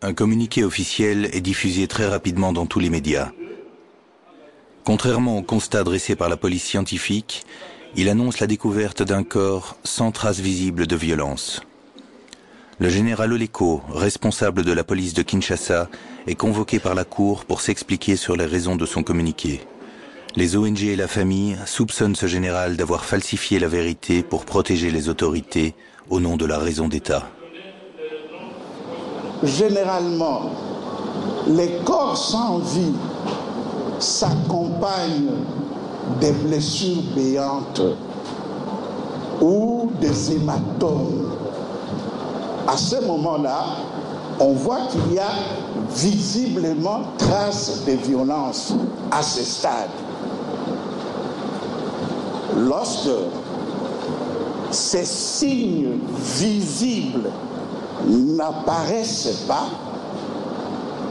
Un communiqué officiel est diffusé très rapidement dans tous les médias. Contrairement au constat dressé par la police scientifique, il annonce la découverte d'un corps sans trace visible de violence. Le général Oleko, responsable de la police de Kinshasa, est convoqué par la cour pour s'expliquer sur les raisons de son communiqué. Les ONG et la famille soupçonnent ce général d'avoir falsifié la vérité pour protéger les autorités au nom de la raison d'État. Généralement, les corps sans vie s'accompagnent des blessures béantes ou des hématomes. À ce moment-là, on voit qu'il y a visiblement trace de violence à ce stade. Lorsque ces signes visibles n'apparaissent pas,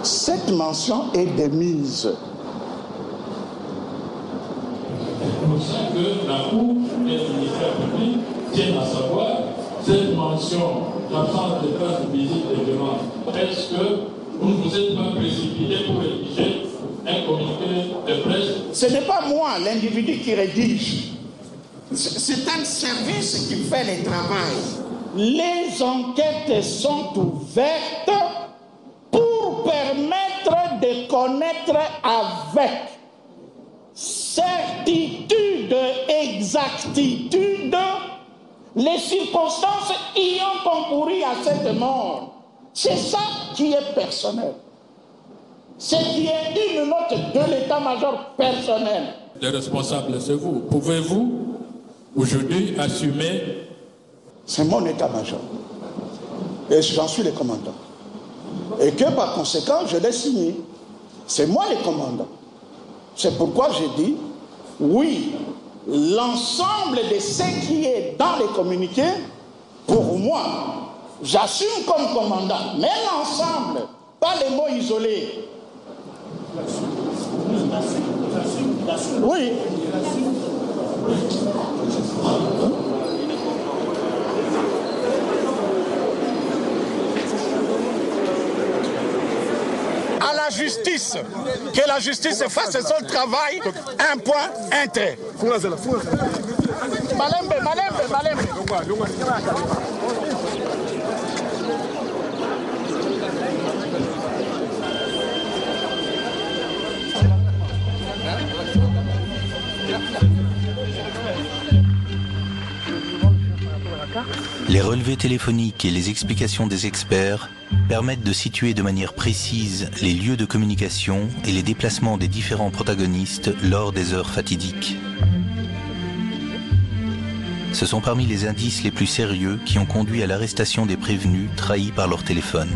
cette mention est démise. Pour ça que la Cour et le ministère public tiennent à savoir cette mention d'absence de traces visibles de violence. Est-ce que vous ne vous êtes pas précipité pour rédiger un communiqué de presse? Ce n'est pas moi, l'individu qui rédige. C'est un service qui fait le travail. Les enquêtes sont ouvertes pour permettre de connaître avec certitude et exactitude les circonstances qui ont concouru à cette mort. C'est ça qui est personnel. Ce qui est une note de l'état-major personnel. Le responsable, c'est vous. Pouvez-vous aujourd'hui assumer? C'est mon état-major. Et j'en suis le commandant. Et que par conséquent, je l'ai signé. C'est moi le commandant. C'est pourquoi j'ai dit, oui, l'ensemble de ce qui est dans les communiqués, pour moi, j'assume comme commandant. Mais l'ensemble, pas les mots isolés. Oui. À la justice, que la justice fasse son travail, un point, un trait. Malembe, malembe, malembe. Les relevés téléphoniques et les explications des experts permettent de situer de manière précise les lieux de communication et les déplacements des différents protagonistes lors des heures fatidiques. Ce sont parmi les indices les plus sérieux qui ont conduit à l'arrestation des prévenus trahis par leur téléphone.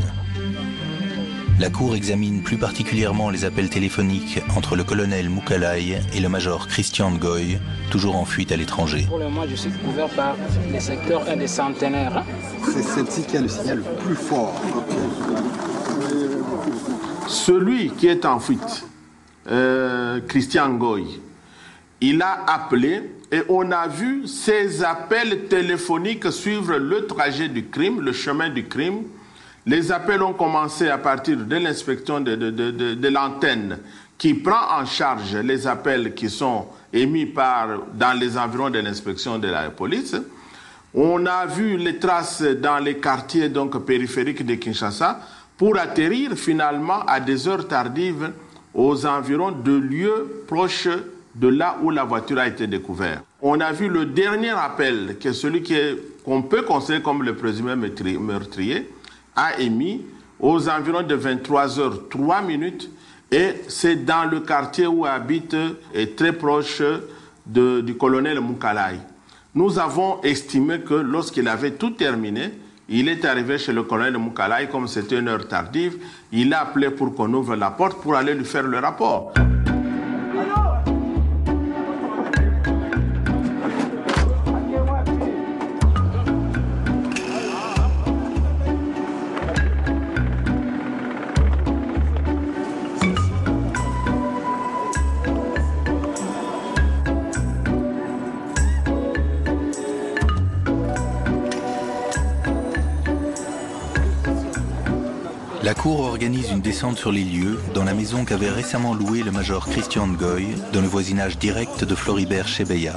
La Cour examine plus particulièrement les appels téléphoniques entre le colonel Moukalai et le major Christian Ngoy, toujours en fuite à l'étranger. Pour le moment, je suis couvert par les secteurs 1 des centenaires. C'est celle-ci qui a le signal le plus fort. Celui qui est en fuite, Christian Ngoy, il a appelé et on a vu ses appels téléphoniques suivre le trajet du crime, le chemin du crime. Les appels ont commencé à partir de l'inspection de l'antenne qui prend en charge les appels qui sont émis dans les environs de l'inspection de la police. On a vu les traces dans les quartiers donc, périphériques de Kinshasa pour atterrir finalement à des heures tardives aux environs de lieux proches de là où la voiture a été découverte. On a vu le dernier appel, qui est celui qu'on peut considérer comme le présumé meurtrier, a émis aux environs de 23h03 et c'est dans le quartier où habite et très proche du colonel Moukalai. Nous avons estimé que lorsqu'il avait tout terminé, il est arrivé chez le colonel Moukalai, comme c'était une heure tardive, il a appelé pour qu'on ouvre la porte pour aller lui faire le rapport. La cour organise une descente sur les lieux dans la maison qu'avait récemment louée le major Christian Ngoy dans le voisinage direct de Floribert Chebeya.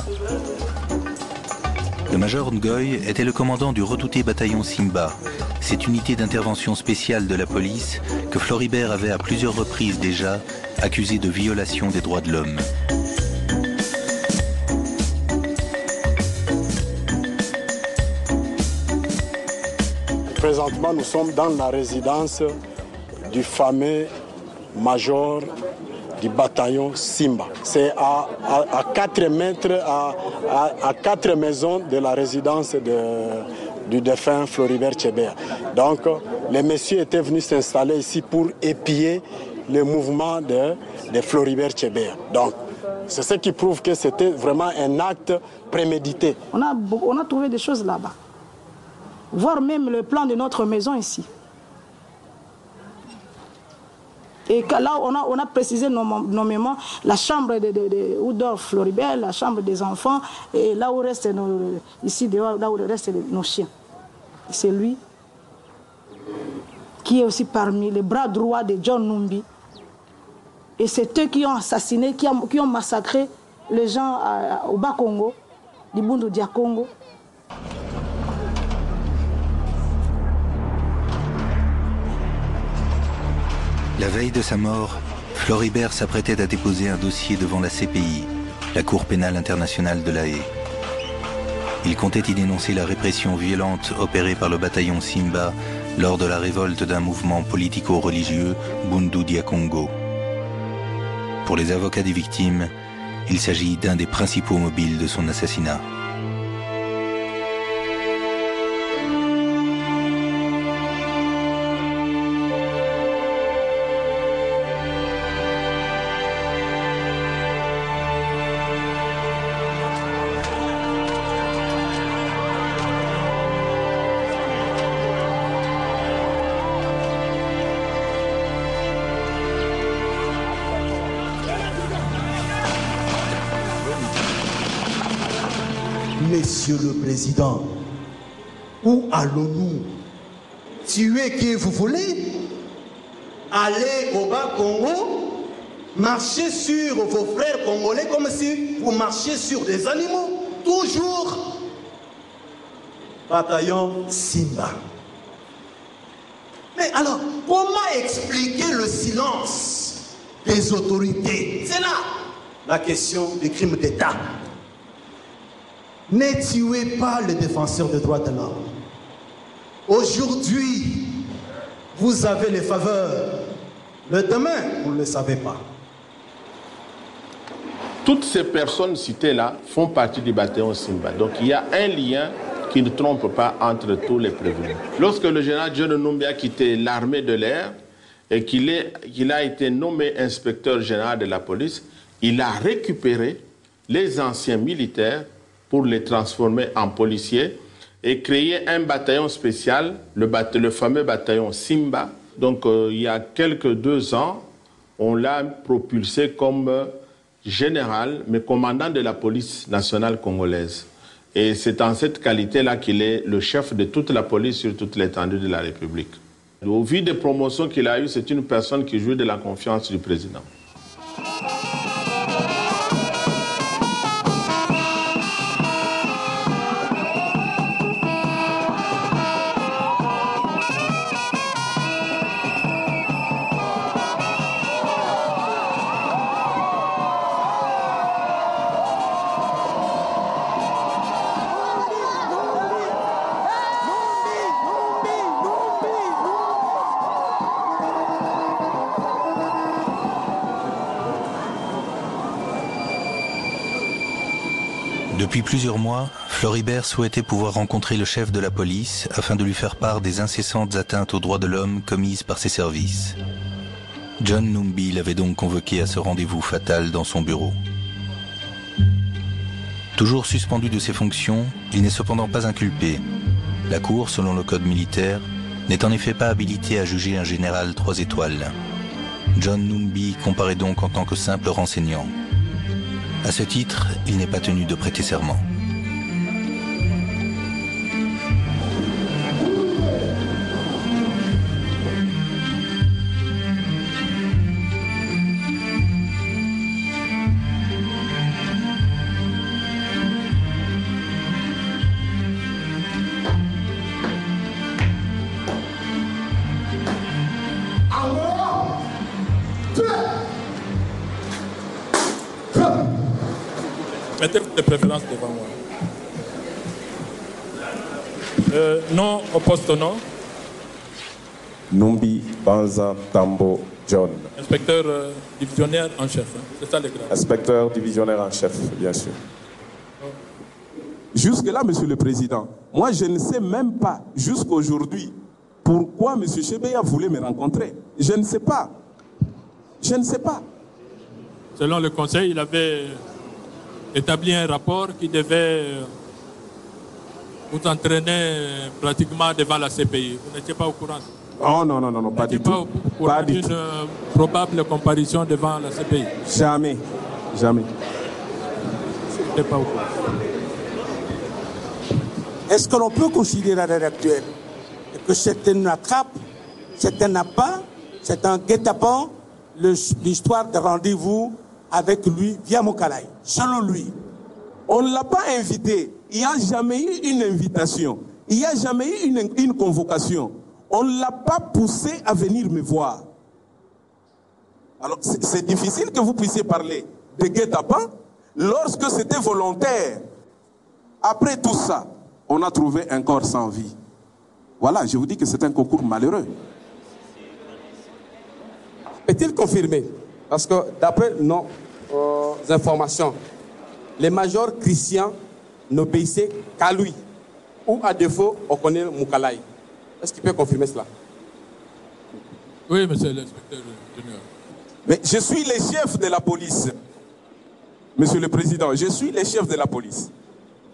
Le major Ngoy était le commandant du redouté bataillon Simba, cette unité d'intervention spéciale de la police que Floribert avait à plusieurs reprises déjà accusé de violation des droits de l'homme. Présentement, nous sommes dans la résidence du fameux major du bataillon Simba. C'est à 4 mètres, à 4 maisons de la résidence du défunt Floribert Chebeya. Donc, les messieurs étaient venus s'installer ici pour épier le mouvement de Floribert Chebeya. Donc, c'est ce qui prouve que c'était vraiment un acte prémédité. On a trouvé des choses là-bas. Voir même le plan de notre maison ici. Et là, on a précisé nommément la chambre où dort Floribert, la chambre des enfants, et là où restent ici dehors, là où restent nos chiens. C'est lui qui est aussi parmi les bras droits de John Numbi. Et c'est eux qui ont assassiné, qui ont massacré les gens au Bas-Congo, du Bundu Dia Congo. La veille de sa mort, Floribert s'apprêtait à déposer un dossier devant la CPI, la Cour pénale internationale de La Haye. Il comptait y dénoncer la répression violente opérée par le bataillon Simba lors de la révolte d'un mouvement politico-religieux, Bundu Dia Congo. Pour les avocats des victimes, il s'agit d'un des principaux mobiles de son assassinat. Monsieur le Président, où allons-nous? Tuer qui vous voulez? Aller au Bas-Congo? Marcher sur vos frères congolais comme si vous marchiez sur des animaux? Toujours bataillon Simba. Mais alors, comment expliquer le silence des autorités? C'est là la question des crimes d'État. Ne tuez pas les défenseurs des droits de l'homme. Aujourd'hui, vous avez les faveurs. Le demain, vous ne le savez pas. Toutes ces personnes citées-là font partie du bataillon Simba. Donc il y a un lien qui ne trompe pas entre tous les prévenus. Lorsque le général John Numbi a quitté l'armée de l'air et qu'il a été nommé inspecteur général de la police, il a récupéré les anciens militaires pour les transformer en policiers et créer un bataillon spécial, le fameux bataillon Simba. Donc il y a quelques 2 ans, on l'a propulsé comme général, mais commandant de la police nationale congolaise. Et c'est en cette qualité-là qu'il est le chef de toute la police sur toute l'étendue de la République. Au vu des promotions qu'il a eues, c'est une personne qui jouit de la confiance du président. Depuis plusieurs mois, Floribert souhaitait pouvoir rencontrer le chef de la police afin de lui faire part des incessantes atteintes aux droits de l'homme commises par ses services. John Numbi l'avait donc convoqué à ce rendez-vous fatal dans son bureau. Toujours suspendu de ses fonctions, il n'est cependant pas inculpé. La Cour, selon le code militaire, n'est en effet pas habilitée à juger un général 3 étoiles. John Numbi comparaît donc en tant que simple renseignant. À ce titre, il n'est pas tenu de prêter serment. Mettez de préférence devant moi. Non au poste non. Numbi Banza Tambo John. Inspecteur divisionnaire en chef. Hein. C'est ça le grade. Inspecteur divisionnaire en chef, bien sûr. Jusque-là, Monsieur le Président, moi je ne sais même pas, jusqu'aujourd'hui, pourquoi M. Chebeya voulait me rencontrer. Je ne sais pas. Je ne sais pas. Selon le Conseil, il avait établi un rapport qui devait vous entraîner pratiquement devant la CPI. Vous n'étiez pas au courant? Oh non, non, non, non, pas du tout. Pas du tout. Une probable comparution devant la CPI. Jamais. Jamais. Vous n'étiez pas au courant. Est-ce que l'on peut considérer à l'heure actuelle que c'est une attrape, c'est un appât, c'est un guet-apens, l'histoire de rendez-vous avec lui via Mokalaï, selon lui? On ne l'a pas invité. Il n'y a jamais eu une invitation. Il n'y a jamais eu une convocation. On ne l'a pas poussé à venir me voir. Alors, c'est difficile que vous puissiez parler de guet-apens lorsque c'était volontaire. Après tout ça, on a trouvé un corps sans vie. Voilà, je vous dis que c'est un concours malheureux. Peut-il confirmer? Parce que d'après nos informations, les majors Christian n'obéissaient qu'à lui. Ou à défaut, on connaît Mokalaï. Est-ce qu'il peut confirmer cela? Oui, monsieur l'inspecteur général. Mais je suis le chef de la police. Monsieur le Président, je suis le chef de la police.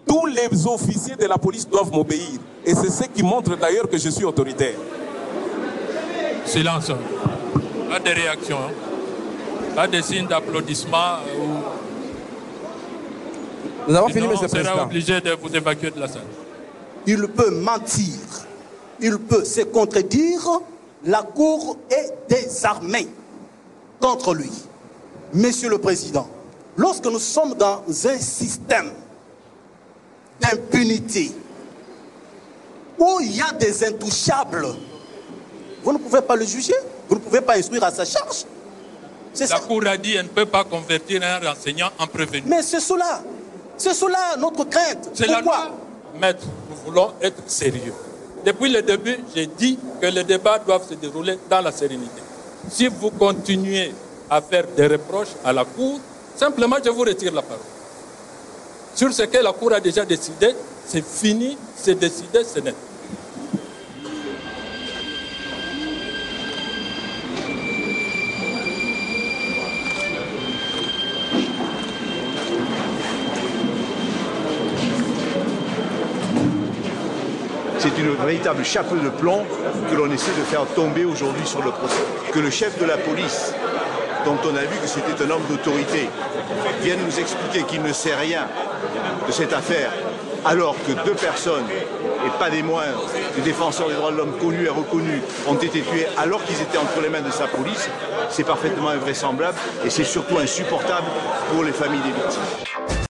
Tous les officiers de la police doivent m'obéir. Et c'est ce qui montre d'ailleurs que je suis autoritaire. Silence. Pas de réaction. Hein. Pas de signe d'applaudissement. Nous avons fini, monsieur le Président. On sera Président. obligé de vous évacuer de la salle. Il peut mentir, il peut se contredire, la Cour est désarmée contre lui. Monsieur le Président, lorsque nous sommes dans un système d'impunité où il y a des intouchables, vous ne pouvez pas le juger, vous ne pouvez pas instruire à sa charge. La Cour a dit qu'elle ne peut pas convertir un renseignant en prévenu. Mais c'est cela notre crainte. C'est la loi. Maître, nous voulons être sérieux. Depuis le début, j'ai dit que les débats doivent se dérouler dans la sérénité. Si vous continuez à faire des reproches à la Cour, simplement je vous retire la parole. Sur ce que la Cour a déjà décidé, c'est fini, c'est décidé, c'est net. C'est une véritable chape de plomb que l'on essaie de faire tomber aujourd'hui sur le procès. Que le chef de la police, dont on a vu que c'était un homme d'autorité, vienne nous expliquer qu'il ne sait rien de cette affaire, alors que deux personnes, et pas des moindres, des défenseurs des droits de l'homme connus et reconnus, ont été tués alors qu'ils étaient entre les mains de sa police, c'est parfaitement invraisemblable et c'est surtout insupportable pour les familles des victimes.